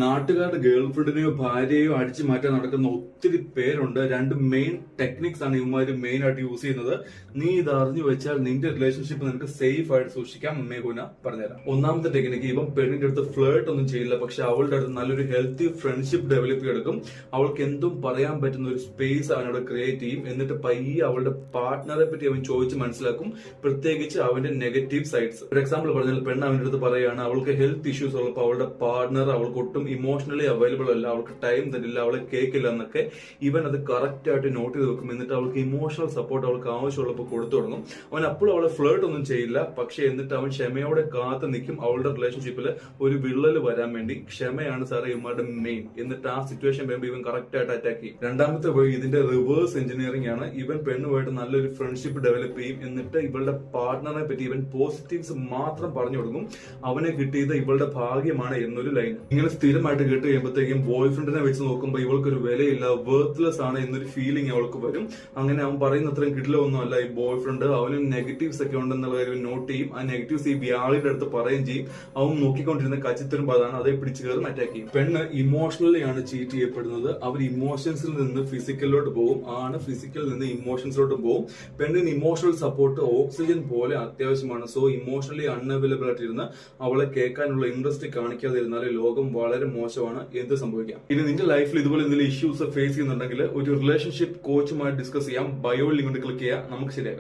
നാട്ടുകാരുടെ ഗേൾഫ്രണ്ടിനെയോ ഭാര്യയോ അടിച്ചു മാറ്റാൻ നടക്കുന്ന ഒത്തിരി പേരുണ്ട്. രണ്ട് മെയിൻ ടെക്നിക്സ് ആണ് ഇവന്മാര് മെയിൻ ആയിട്ട് യൂസ് ചെയ്യുന്നത്. നീ ഇത് അറിഞ്ഞു വെച്ചാൽ നിന്റെ റിലേഷൻഷിപ്പ് നിനക്ക് സേഫ് ആയിട്ട് സൂക്ഷിക്കാം. മേഘുന പറഞ്ഞുതരാം. ഒന്നാമത്തെ ടെക്നിക്ക്, ഇവൻ പെണ്ണിന്റെ അടുത്ത് ഫ്ലേർട്ട് ഒന്നും ചെയ്യില്ല, പക്ഷെ അവളുടെ അടുത്ത് നല്ലൊരു ഹെൽത്തി ഫ്രണ്ട്ഷിപ്പ് ഡെവലപ്പ് ചെയ്തെടുക്കും. അവൾക്ക് എന്തും പറയാൻ പറ്റുന്ന ഒരു സ്പേസ് അവനോട് ക്രിയേറ്റ് ചെയ്യും. എന്നിട്ട് പയ്യെ അവളുടെ പാർട്ട്ണറെ പറ്റി അവൻ ചോദിച്ച് മനസ്സിലാക്കും, പ്രത്യേകിച്ച് അവന്റെ നെഗറ്റീവ് സൈഡ്സ്. ഒരു എക്സാമ്പിൾ പറഞ്ഞാൽ, പെണ്ണ് അവന്റെ അടുത്ത് പറയുകയാണ് അവൾക്ക് ഹെൽത്ത് ഇഷ്യൂസ് ഉള്ളപ്പോൾ അവളുടെ പാർട്ട്ണർ അവൾക്ക് ഒട്ടും ഇമോഷണലി അവൈലബിൾ അല്ല, അവൾക്ക് ടൈം തരില്ല, അവളെ കേൾക്കില്ല എന്നൊക്കെ ഇവൻ അത് കറക്റ്റ് ആയിട്ട് നോട്ട് ചെയ്ത് വെക്കും. എന്നിട്ട് അവൾക്ക് ഇമോഷണൽ സപ്പോർട്ട് അവൾക്ക് ആവശ്യമുള്ളപ്പോൾ കൊടുത്തു തുടങ്ങും. അവൻ അപ്പോഴും അവളെ ഫ്ലേർട്ട് ഒന്നും ചെയ്യില്ല, പക്ഷെ എന്നിട്ട് അവൻ ക്ഷമയോടെ കാത്തു നിൽക്കും അവളുടെ റിലേഷൻഷിപ്പിൽ ഒരു വിള്ളൽ വരാൻ വേണ്ടി. ക്ഷമയാണ് സാറേ ഇവന്മാരുടെ മെയിൻ. എന്നിട്ട് ആ സിറ്റുവേഷൻ വരുമ്പോൾ ഇവൻ കറക്റ്റ് ആയിട്ട് അറ്റാക്ക് ചെയ്യും. രണ്ടാമത്തെ വഴി ഇതിന്റെ റിവേഴ്സ് എഞ്ചിനീയറിംഗ് ആണ്. ഇവൻ പെണ്ണുമായിട്ട് നല്ലൊരു ഫ്രണ്ട്ഷിപ്പ് ഡെവലപ്പ് ചെയ്യും. എന്നിട്ട് ഇവളുടെ പാർട്ട്ണറെ പറ്റി ഇവൻ പോസിറ്റീവ്സ് മാത്രം പറഞ്ഞു കൊടുക്കും. അവനെ കിട്ടിയത് ഇവളുടെ ഭാഗ്യമാണ് എന്നൊരു ലൈൻ. ഇങ്ങനെ സ്ഥിരമായിട്ട് കേട്ട് കഴിയുമ്പോഴത്തേക്കും ബോയ് ഫ്രണ്ടിനെ വെച്ച് നോക്കുമ്പോൾ ഇവൾക്കൊരു വിലയില്ല, വർത്ത്ലെസ് ആണ് എന്നൊരു ഫീലിംഗ് അവൾക്ക് വരും. അങ്ങനെ അവൻ പറയുന്ന അത്രയും കിടിലൊന്നും അല്ല ഈ ബോയ് ഫ്രണ്ട്. അവനും നെഗറ്റീവ്സ് ഒക്കെ ഉണ്ടെന്നുള്ള കാര്യം നോട്ട് ചെയ്യും. ആ നെഗറ്റീവ്സ് ഈ വ്യാളിയുടെ അടുത്ത് പറയുകയും ചെയ്യും. അവൻ നോക്കിക്കൊണ്ടിരുന്ന കച്ചിത്തരുമ്പോൾ അതാണ് അതേ പിടിച്ചു കയറി അറ്റാക്ക് ചെയ്യും. പെണ്ണ് ഇമോഷണലി ആണ് ചീറ്റ് ചെയ്യപ്പെടുന്നത്. അവർ ഇമോഷൻസിൽ നിന്ന് ഫിസിക്കലിലോട്ട് പോകും, ആണ് ഫിസിക്കലിൽ നിന്ന് ഇമോഷൻസിലോട്ട് പോകും. പെണ്ണിന് ഇമോഷണൽ സപ്പോർട്ട് ഓക്സിജൻ പോലെ അത്യാവശ്യമാണ്. സോ ഇമോഷണലി അൺഅവൈലബിൾ ആയിട്ടിരുന്ന് അവളെ കേൾക്കാനുള്ള ഇൻട്രസ്റ്റ് കാണിക്കാതിരുന്നാൽ ലോകം വളരെ മോശമാണ്. എന്ത് സംഭവിക്കാം. ഇനി നിന്റെ ലൈഫിൽ ഇതുപോലെ എന്തെങ്കിലും ഇഷ്യൂസ് ഫേസ് ചെയ്യുന്നുണ്ടെങ്കിൽ ഒരു റിലേഷൻഷിപ്പ് കോച്ചുമായി ഡിസ്കസ് ചെയ്യാം. ബയോ ലിങ്ക് ക്ലിക്ക് ചെയ്യാം, നമുക്ക് ശരിയാക്കാം.